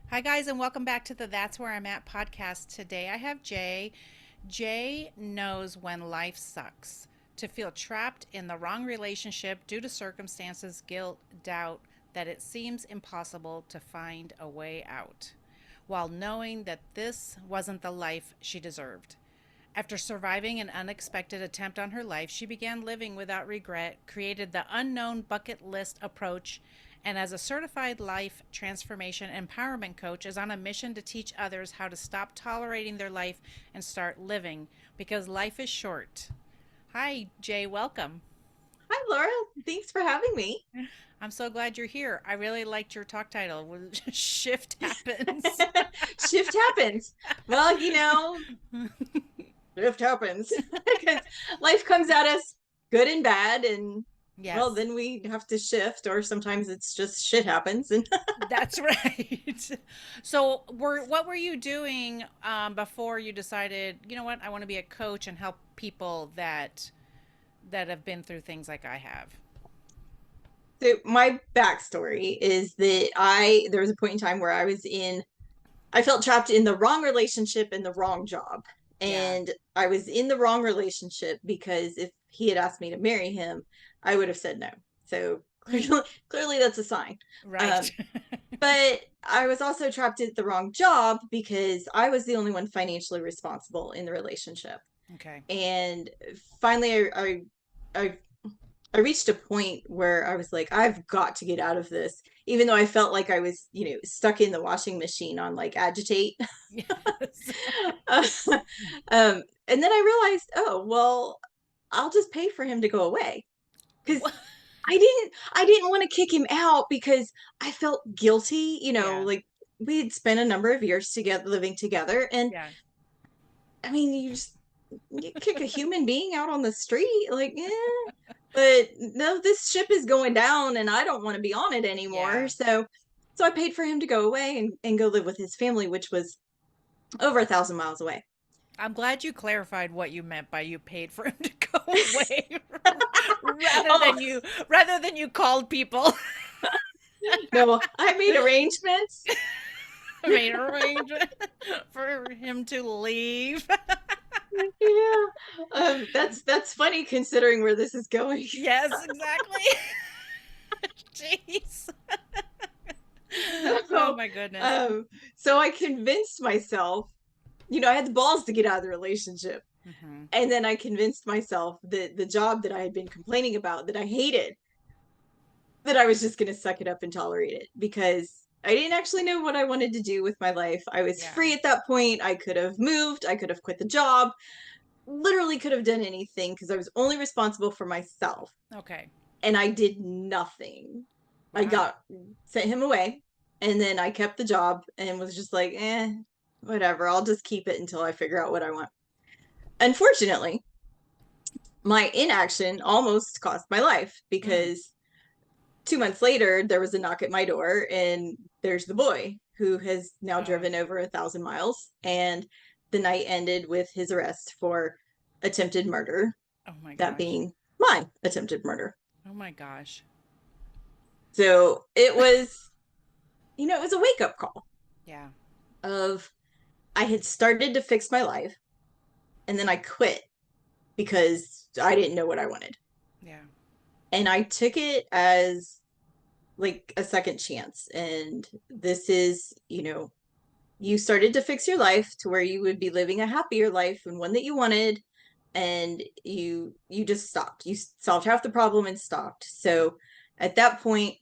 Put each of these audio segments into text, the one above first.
Hi, guys, and welcome back to the That's Where I'm At podcast. Today I have Jay. Jay knows when life sucks, to feel trapped in the wrong relationship due to circumstances, guilt, doubt, that it seems impossible to find a way out, while knowing that this wasn't the life she deserved. After surviving an unexpected attempt on her life, she began living without regret, created the unknown bucket list approach, and as a certified life transformation empowerment coach, is on a mission to teach others how to stop tolerating their life and start living because life is short. Hi, Jay, welcome. Hi, Laura. Thanks for having me. I'm so glad you're here. I really liked your talk title. Shift happens. Shift happens. Well, shift happens because life comes at us good and bad, and well, Yes. then we have to shift, or sometimes it's just shit happens. And That's right. So, what were you doing before you decided, you know what, I want to be a coach and help people that have been through things like I have? so my backstory is that there was a point in time where I felt trapped in the wrong relationship and the wrong job. Yeah, And I was in the wrong relationship because if he had asked me to marry him, I would have said no. So clearly that's a sign. right. Um, but I was also trapped at the wrong job because I was the only one financially responsible in the relationship. Okay. And finally, I I reached a point where I was like, I've got to get out of this, even though I felt like I was, stuck in the washing machine on like agitate. Yes. And then I realized, oh, well, I'll just pay for him to go away because Wha- I didn't want to kick him out because I felt guilty, yeah. like we had spent a number of years together living together. And Yeah. I mean, you kick a human being out on the street, like, yeah. But no, this ship is going down and I don't want to be on it anymore. Yeah. So I paid for him to go away and go live with his family, which was over 1,000 miles away. I'm glad you clarified what you meant by you paid for him to go away rather Oh than you called people. no, I made arrangements. Made arrangement for him to leave. Yeah. That's funny considering where this is going. Yes, exactly. Jeez. Oh So, my goodness. um, so I convinced myself, I had the balls to get out of the relationship. Hmm. And then I convinced myself that the job that I had been complaining about, that I hated, that I was just going to suck it up and tolerate it because I didn't actually know what I wanted to do with my life. I was Yeah. free at that point. I could have moved, I could have quit the job, literally could have done anything because I was only responsible for myself. Okay. And I did nothing. I Wow. got sent him away, and then I kept the job and was just like, whatever, I'll just keep it until I figure out what I want. Unfortunately, my inaction almost cost my life Mm. because 2 months later, there was a knock at my door, and there's the boy who has now Oh. driven over 1,000 miles. And the night ended with his arrest for attempted murder, Oh my that gosh. being my attempted murder. Oh my gosh. So it was a wake up call Yeah. of I had started to fix my life and then I quit because I didn't know what I wanted. Yeah. And I took it as like a second chance. And this is, you started to fix your life to where you would be living a happier life and one that you wanted, and you just stopped. You solved half the problem and stopped. So at that point,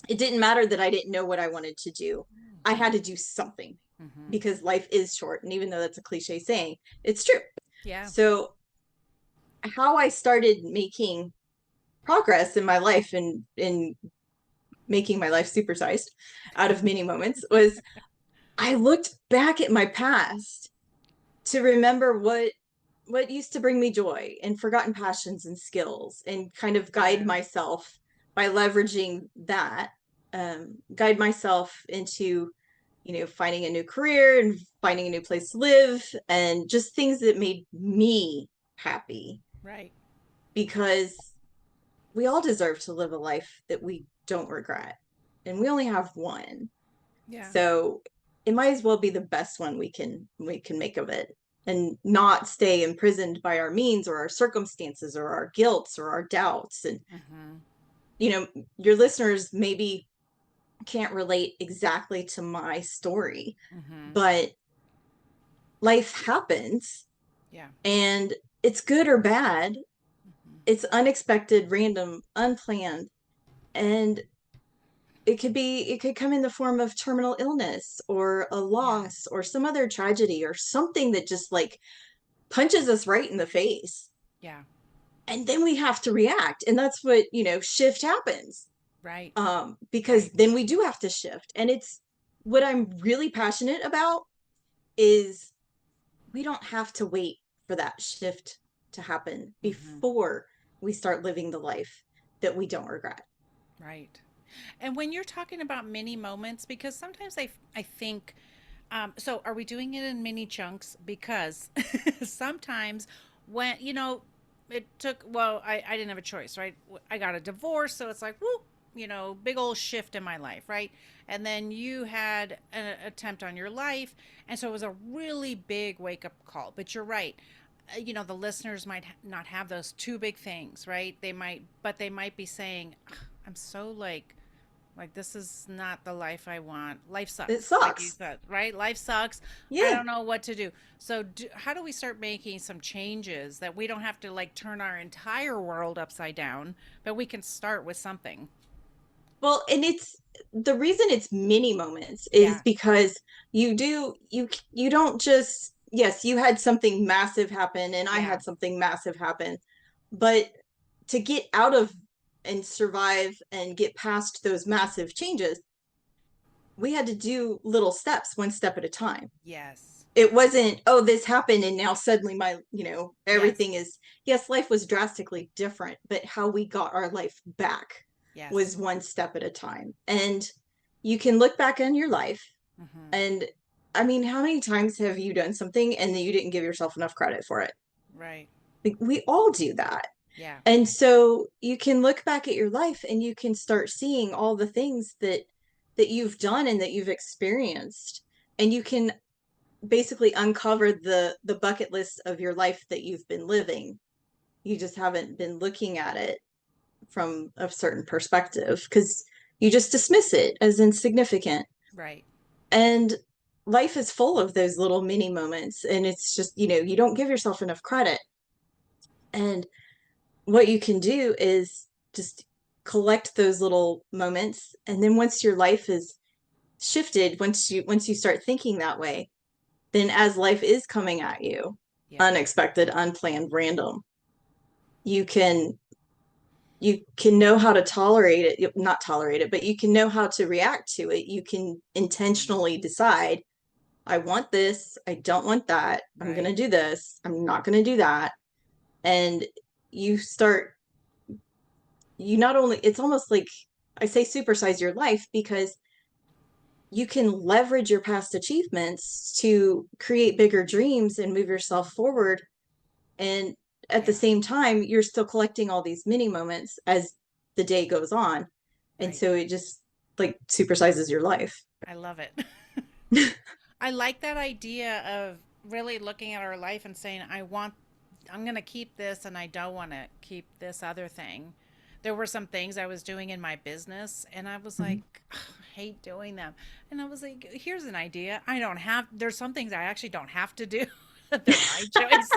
it didn't matter that I didn't know what I wanted to do. I had to do something Mm-hmm. because life is short. And even though that's a cliche saying, it's true. Yeah. So how I started making progress in my life and in making my life supersized out of many moments was I looked back at my past to remember what used to bring me joy and forgotten passions and skills, and kind of guide Yeah. myself by leveraging that, guide myself into finding a new career and finding a new place to live, and just things that made me happy, Right. because we all deserve to live a life that we don't regret, and we only have one. Yeah. So it might as well be the best one we can make of it, and not stay imprisoned by our means or our circumstances or our guilts or our doubts. And Mm-hmm. your listeners maybe can't relate exactly to my story, Mm-hmm. but life happens, Yeah. and it's good or bad. Mm-hmm. It's unexpected, random, unplanned, and it could come in the form of terminal illness or a Yeah. loss or some other tragedy or something that just like punches us right in the face. Yeah. And then we have to react. And that's what, shift happens. Right. Because Right. then we do have to shift. And it's what I'm really passionate about is we don't have to wait for that shift to happen Mm-hmm. before we start living the life that we don't regret. Right. And when you're talking about mini moments, because sometimes I think, so are we doing it in mini chunks? Because sometimes when, it took, well, I didn't have a choice, right? I got a divorce. So it's like, whoop, big old shift in my life, right? And then you had an attempt on your life. And so it was a really big wake up call. But you're right. The listeners might not have those two big things, right? But they might be saying, "Ugh, I'm so like this is not the life I want. Life It sucks, like you sucks. said, right? Life sucks. I Yeah. don't know what to do. So, how do we start making some changes that we don't have to like turn our entire world upside down, but we can start with something? Well, and it's the reason it's mini moments is Yeah. because you don't just, yes, you had something massive happen and I Yeah. had something massive happen, but to get out of and survive and get past those massive changes, we had to do little steps, one step at a time. Yes. It wasn't, oh, this happened and now suddenly Yes. everything is, yes, life was drastically different, but how we got our life back Yes. was one step at a time. And you can look back on your life, Mm-hmm. and I mean, how many times have you done something and then you didn't give yourself enough credit for it? Right. Like, we all do that. Yeah. And so you can look back at your life and you can start seeing all the things that you've done and that you've experienced, and you can basically uncover the bucket list of your life that you've been living. You just haven't been looking at it from a certain perspective because you just dismiss it as insignificant. Right. And life is full of those little mini moments, and it's just, you don't give yourself enough credit. And what you can do is just collect those little moments, and then once your life is shifted, once you start thinking that way, then as life is coming at you, Yeah. unexpected, unplanned, random, you can you can know how to tolerate it, not tolerate it, but you can know how to react to it. You can Mm-hmm. intentionally decide, I want this, I don't want that, I'm going Right. to do this, I'm not going to do that. And you start, you not only, it's almost like, I say supersize your life, because you can leverage your past achievements to create bigger dreams and move yourself forward. And at the Yeah. same time, you're still collecting all these mini moments as the day goes on. And Right. so it just like supersizes your life. I love it. I like that idea of really looking at our life and saying, I'm going to keep this and I don't want to keep this other thing. There were some things I was doing in my business and I was like, Mhm. "Ugh, I hate doing them." And I was like, here's an idea. There's some things I actually don't have to do. They're my choices.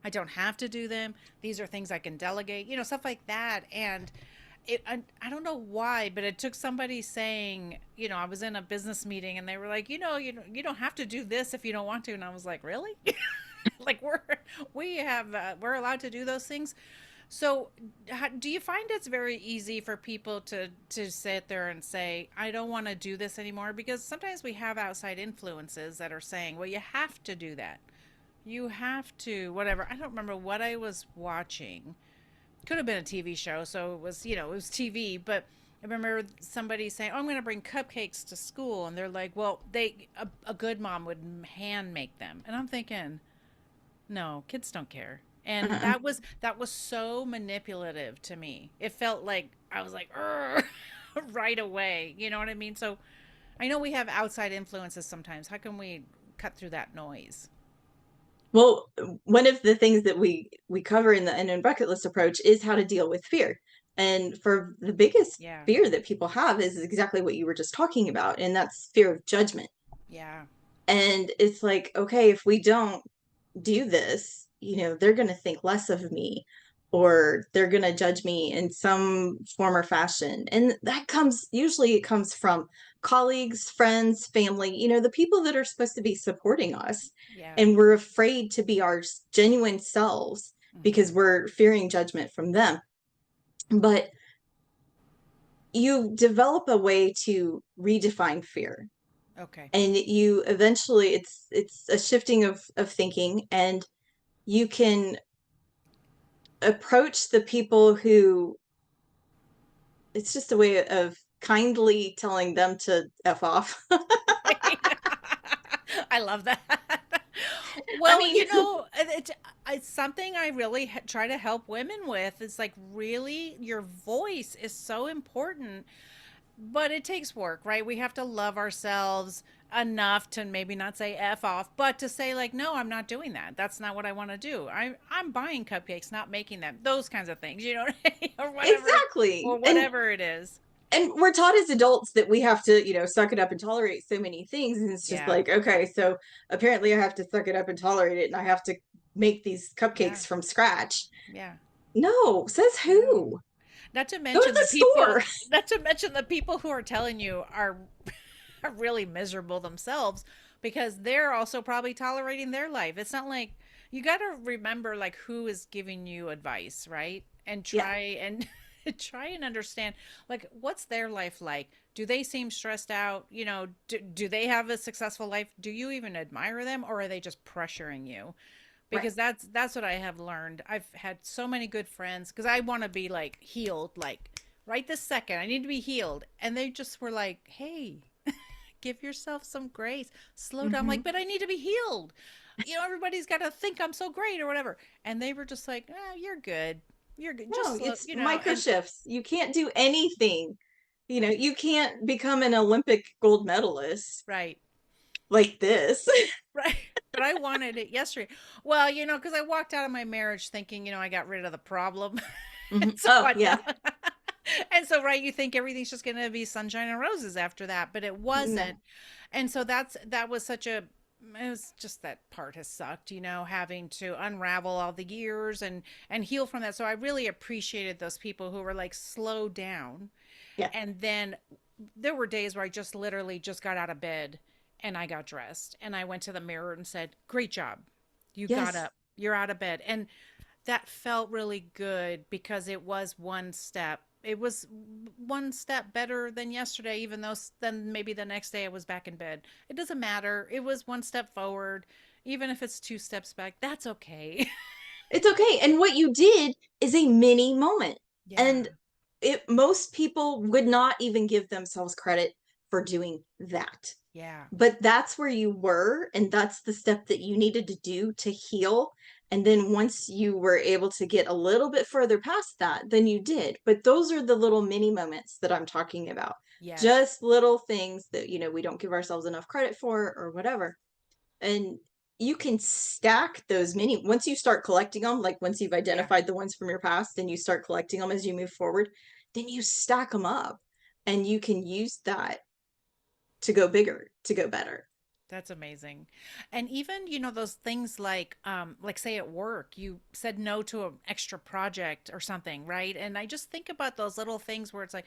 I don't have to do them. These are things I can delegate, stuff like that. And I don't know why, but it took somebody saying, I was in a business meeting and they were like, you don't have to do this if you don't want to. And I was like, really? Like we're allowed to do those things. So do you find it's very easy for people to sit there and say, I don't want to do this anymore? Because sometimes we have outside influences that are saying, well, you have to do that. You have to, whatever. I don't remember what I was watching. Could have been a TV show, so it was TV, but I remember somebody saying, "Oh, I'm going to bring cupcakes to school." And they're like, "Well, a good mom would hand make them." And I'm thinking, "No, kids don't care." And Uh-uh. that was so manipulative to me. It felt like I was like, right away. You know what I mean? So I know we have outside influences sometimes. How can we cut through that noise? Well, one of the things that we cover in the in bucket list approach is how to deal with fear. And for the biggest Yeah. fear that people have is exactly what you were just talking about, and that's fear of judgment. Yeah. And it's like, okay, if we don't do this, they're going to think less of me, or they're going to judge me in some form or fashion. And that comes usually it comes from colleagues, friends, family, the people that are supposed to be supporting us. Yeah. And we're afraid to be our genuine selves because Hmm. we're fearing judgment from them. But you develop a way to redefine fear, Okay. and you eventually it's a shifting of thinking, and you can approach the people who it's just a way of kindly telling them to F off. I love that. I Well, mean, it's something I really try to help women with. It's like, really, your voice is so important, but it takes work, right? We have to love ourselves enough to maybe not say F off, but to say, like, no, I'm not doing that. That's not what I want to do. I'm buying cupcakes, not making them. Those kinds of things, you know, or whatever, exactly. or whatever it is. And we're taught as adults that we have to, suck it up and tolerate so many things. And it's just Yeah. like, okay, so apparently I have to suck it up and tolerate it, and I have to make these Yeah. cupcakes from scratch. Yeah. No, says No. who? Not to Go to mention the the people, store. not to mention the people who are telling you are really miserable themselves because they're also probably tolerating their life. It's not like you got to remember like who is giving you advice, right? And Yeah, try and try and understand like what's their life like? Do they seem stressed out? You know, do they have a successful life? Do you even admire them or are they just pressuring you? right. Because that's what I have learned. I've had so many good friends because I want to be like healed like right this second. I need to be healed. And they just were like, "Hey, give yourself some grace. Slow down." I'm like, Hmm. "But I need to be healed." You know, everybody's got to think I'm so great or whatever. And they were just like, you're good. You're good. Just No, slow, it's you know." micro And shifts. You can't do anything. You can't become an Olympic gold medalist right. like this. Right. But I wanted it yesterday. Well, because I walked out of my marriage thinking, I got rid of the problem. Mhm. So Oh, I yeah. know. And so, right, you think everything's just going to be sunshine and roses after that, but it No. wasn't. And so that was such a it was just that part has sucked, having to unravel all the years and heal from that. So I really appreciated those people who were like slow down. Yeah. And then there were days where I just literally just got out of bed and I got dressed and I went to the mirror and said, "Great job. You got Yes. up. You're out of bed." And that felt really good because it was one step. It was one step better than yesterday, even though then maybe the next day I was back in bed. It doesn't matter. It was one step forward. Even if it's two steps back, that's okay. It's okay. And what you did is a mini moment. Yeah. And most people would not even give themselves credit for doing that. Yeah. But that's where you were, and that's the step that you needed to do to heal. And then once you were able to get a little bit further past that, then you did. But those are the little mini moments that I'm talking about. Yes. Just little things that, we don't give ourselves enough credit for or whatever. And you can stack those mini once you start collecting them, like once you've Yeah. identified the ones from your past and you start collecting them as you move forward, then you stack them up, and you can use that to go bigger, to go better. That's amazing. And even, those things like say at work, you said no to an extra project or something, right? And I just think about those little things where it's like,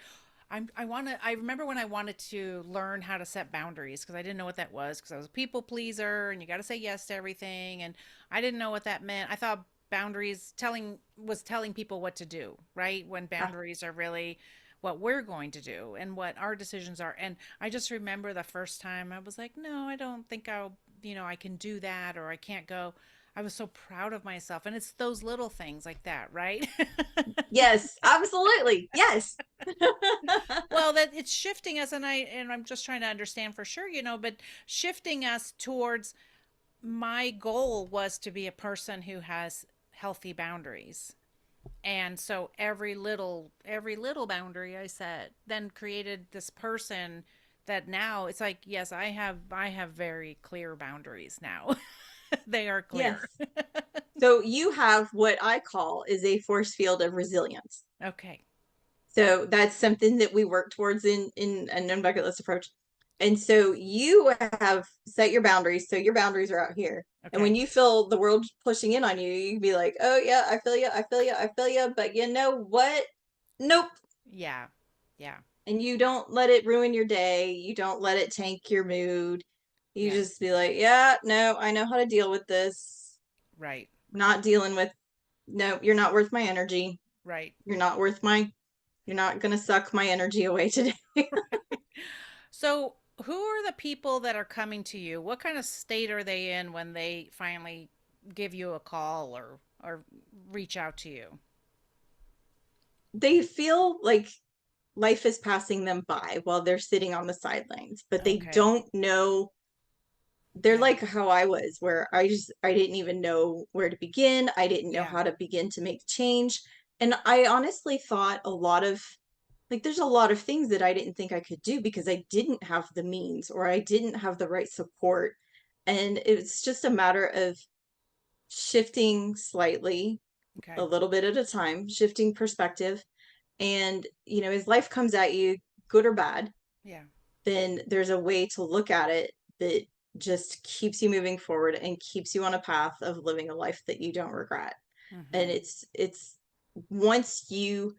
I remember when I wanted to learn how to set boundaries because I didn't know what that was because I was a people pleaser and you got to say yes to everything. And I didn't know what that meant. I thought boundaries was telling people what to do, right? When Ah, boundaries are really what we're going to do and what our decisions are. And I just remember the first time I was like, no, I don't think I can do that or I can't go. I was so proud of myself. And it's those little things like that, right? yes, absolutely. Yes. Well, that it's shifting us and I'm just trying to understand for sure, but shifting us towards my goal was to be a person who has healthy boundaries. And so every little boundary I set then created this person that now it's like, yes, I have very clear boundaries now. They are clear. Yes. So you have what I call is a force field of resilience. Okay. So that's something that we work towards in a non-bucket list approach. And so you have set your boundaries. So your boundaries are out here. And when Okay. you feel the world pushing in on you, you can be like, "Oh yeah, I feel you, I feel you, I feel you." But you know what? Nope. Yeah. Yeah. And you don't let it ruin your day. You don't let it tank your mood. You Yeah. just be like, "Yeah, no, I know how to deal with this. Right. Not dealing with, no, you're not worth my energy. Right. You're not worth my, you're not going to suck my energy away today." So, who are the people that are coming to you? What kind of state are they in when they finally give you a call or reach out to you? They feel like life is passing them by while they're sitting on the sidelines, but they Okay. don't know. They're Yeah. like how I was, where I didn't even know where to begin. I didn't know Yeah. how to begin to make change. And I honestly thought a lot of, like, there's a lot of things that I didn't think I could do because I didn't have the means or I didn't have the right support. And it's just a matter of shifting slightly, a Okay. little bit at a time, shifting perspective. And, as life comes at you, good or bad, Yeah. then there's a way to look at it that just keeps you moving forward and keeps you on a path of living a life that you don't regret. And Mhm. it's once your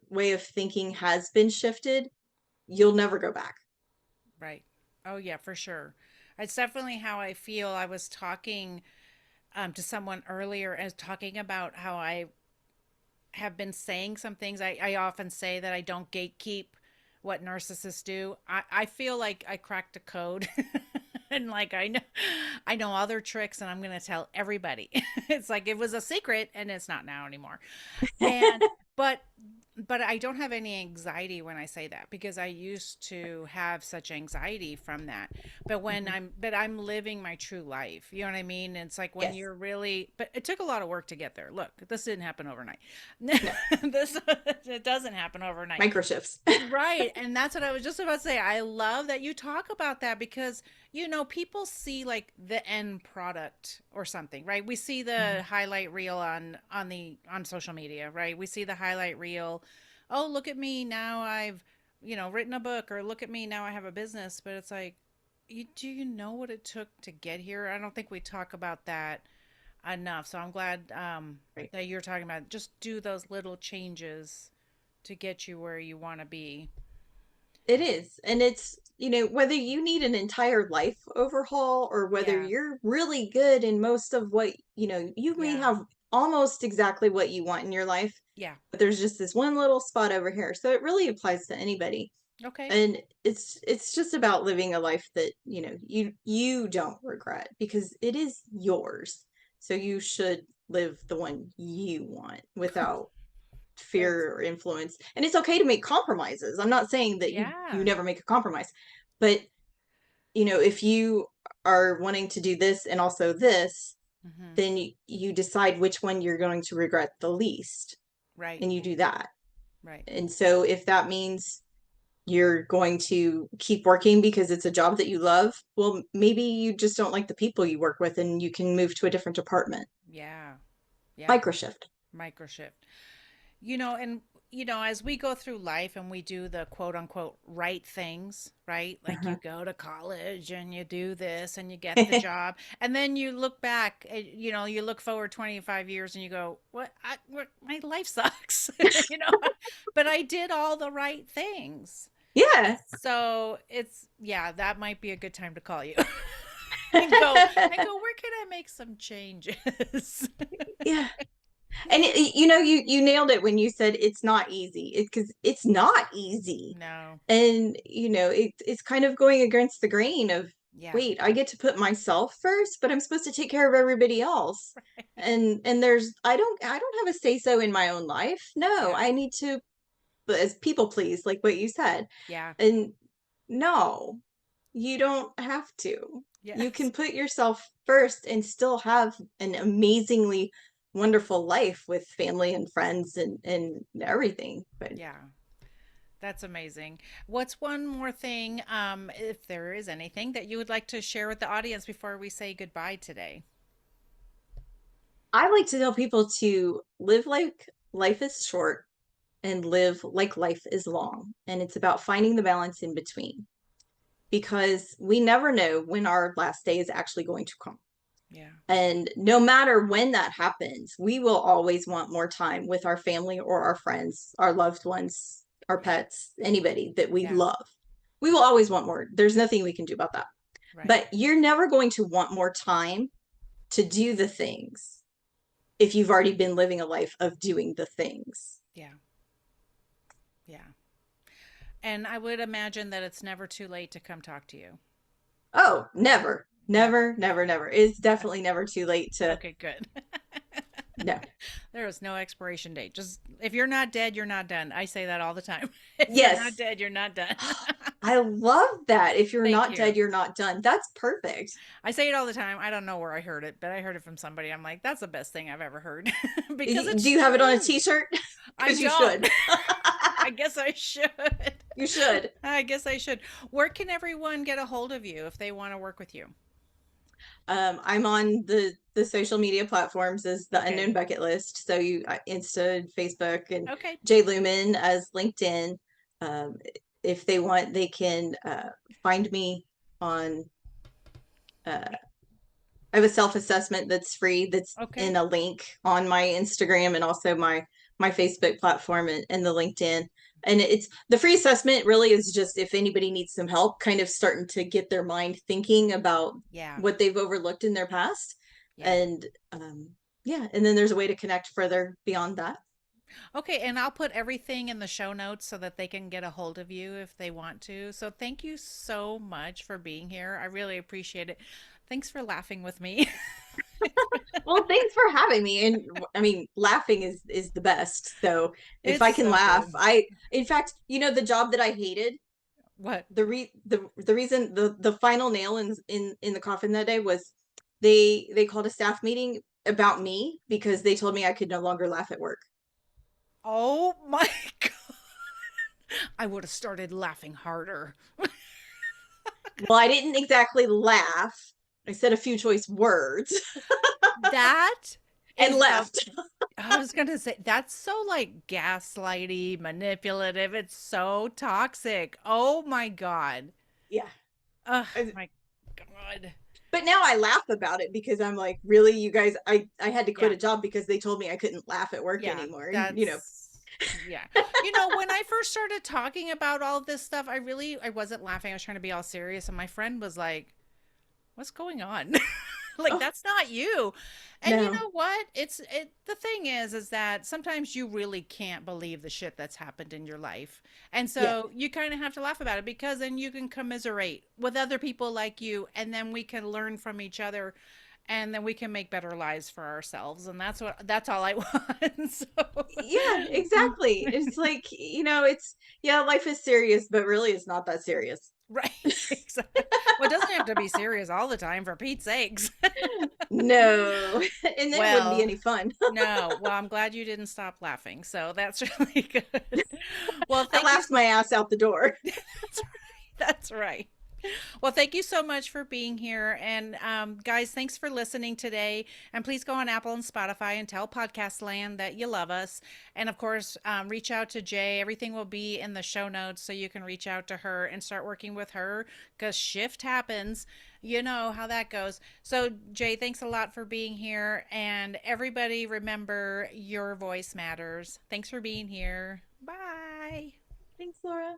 way of thinking has been shifted, you'll never go back. Right. Oh yeah, for sure. It's definitely how I feel. I was talking to someone earlier and talking about how I have been saying some things. I often say that I don't gatekeep what narcissists do. I feel like I cracked a code and like I know all their tricks and I'm gonna tell everybody. It's like it was a secret and it's not now anymore. And but but I don't have any anxiety when I say that because I used to have such anxiety from that. But when Mhm. I'm living my true life. You know what I mean? It's like when Yes. you're really but it took a lot of work to get there. Look, this didn't happen overnight. No. This it doesn't happen overnight. Micro shifts. Right. And that's what I was just about to say. I love that you talk about that because, people see like the end product or something, right? We see the Mhm. highlight reel on social media, right? We see the highlight reel. Oh, look at me. Now I've, written a book or look at me. Now I have a business. But it's like, do you know what it took to get here? I don't think we talk about that enough. So I'm glad Right. that you're talking about just do those little changes to get you where you want to be. It is. And it's, whether you need an entire life overhaul or whether Yeah. you're really good in most of what, you may Yeah. have almost exactly what you want in your life, Yeah. but there's just this one little spot over here. So it really applies to anybody. Okay. And it's just about living a life that, you don't regret because it is yours. So you should live the one you want without That's fear or influence. And it's okay to make compromises. I'm not saying that you yeah. never make a compromise, but if you are wanting to do this and also this, Mhm. then you decide which one you're going to regret the least Right. and you do that. Right. And so if that means you're going to keep working because it's a job that you love, well, maybe you just don't like the people you work with and you can move to a different department. Yeah. Yeah. Microshift. Microshift. And as we go through life and we do the quote unquote right things, right? Like you Uh-huh. go to college and you do this and you get the job. And then you look back, you look forward 25 years and you go, my life sucks, you know, but I did all the right things. Yeah. So yeah, that might be a good time to call you and go, where can I make some changes? Yeah. And you nailed it when you said it's not easy. Because it's not easy. No. And it's kind of going against the grain of, Yeah. wait, I get to put myself first, but I'm supposed to take care of everybody else. And I don't have a say so in my own life. No, Yeah. I need to, as people please, like what you said. Yeah. And no, you don't have to. You Yes. can put yourself first and still have an amazingly wonderful life with family and friends and everything. But Yeah. That's amazing. What's one more thing, if there is anything, that you would like to share with the audience before we say goodbye today? I like to tell people to live like life is short and live like life is long. And it's about finding the balance in between because we never know when our last day is actually going to come. Yeah. And no matter when that happens, we will always want more time with our family or our friends, our loved ones, our Yeah. pets, anybody that we Yeah. love. We will always want more. There's nothing we can do about that. Right. But you're never going to want more time to do the things if you've already been living a life of doing the things. Yeah. Yeah. And I would imagine that it's never too late to come talk to you. Oh, never, Never. never, never, never. It's Uh, definitely never too late to, Okay, good. no. There is no expiration date. Just if you're not dead, you're not done. I say that all the time. If you're not Yes. dead, you're not done. I love that. If you're Thank not you. dead, you're not done. That's perfect. I say it all the time. I don't know where I heard it, but I heard it from somebody. I'm like, that's the best thing I've ever heard because Do it's you have it on a true. t-shirt? I Because you don't. should. I guess I should. You should. I guess I should. Where can everyone get a hold of you if they want to work with you? I'm on the social media platforms as the Okay. Unknown Bucket List. So you Insta, Facebook, and Okay. J Lumen as LinkedIn. Um, if they want, they can find me on. I have a self-assessment that's free. That's Okay. in a link on my Instagram and also my Facebook platform and the LinkedIn. And it's the free assessment really is just if anybody needs some help, kind of starting to get their mind thinking about Yeah. what they've overlooked in their past. Yeah. And yeah, and then there's a way to connect further beyond that. Okay, and I'll put everything in the show notes so that they can get a hold of you if they want to. So thank you so much for being here. I really appreciate it. Thanks for laughing with me. Well, thanks for having me. And I mean, laughing is the best. So if I It's can so laugh, good. I in fact, the job that I hated, What? the reason the final nail in the coffin that day was they called a staff meeting about me because they told me I could no longer laugh at work. Oh my God. I would have started laughing harder. Well, I didn't exactly laugh. I said a few choice words That and is the left. I was gonna say that's so like gaslighty, manipulative. It's so toxic. Oh my God. Yeah. Oh my God. But now I laugh about it because I'm like, really, you guys, I had to quit Yeah. a job because they told me I couldn't laugh at work Yeah. anymore. And That's yeah. When I first started talking about all this stuff, I wasn't laughing. I was trying to be all serious, and my friend was like, "What's going on?" Like oh that's not you. And you no. know what? The thing is that sometimes you really can't believe the shit that's happened in your life. And Yeah. so you kind of have to laugh about it because then you can commiserate with other people like you and then we can learn from each other and then we can make better lives for ourselves and that's all I want. So Yeah, exactly. It's like, it's yeah, life is serious, but really it's not that serious. right. Exactly. Well, it doesn't have to be serious all the time for Pete's sakes. No. And then it wouldn't be Well, any fun. no. Well, I'm glad you didn't stop laughing. So that's really good. Well, I thank you. laughed my ass out the door. That's right. That's right. Well, thank you so much for being here. And guys, thanks for listening today. And please go on Apple and Spotify and tell Podcast Land that you love us. And of course, reach out to Jay. Everything will be in the show notes so you can reach out to her and start working with her because shift happens. You know how that goes. So, Jay, thanks a lot for being here. And everybody, remember your voice matters. Thanks for being here. Bye. Thanks, Laura.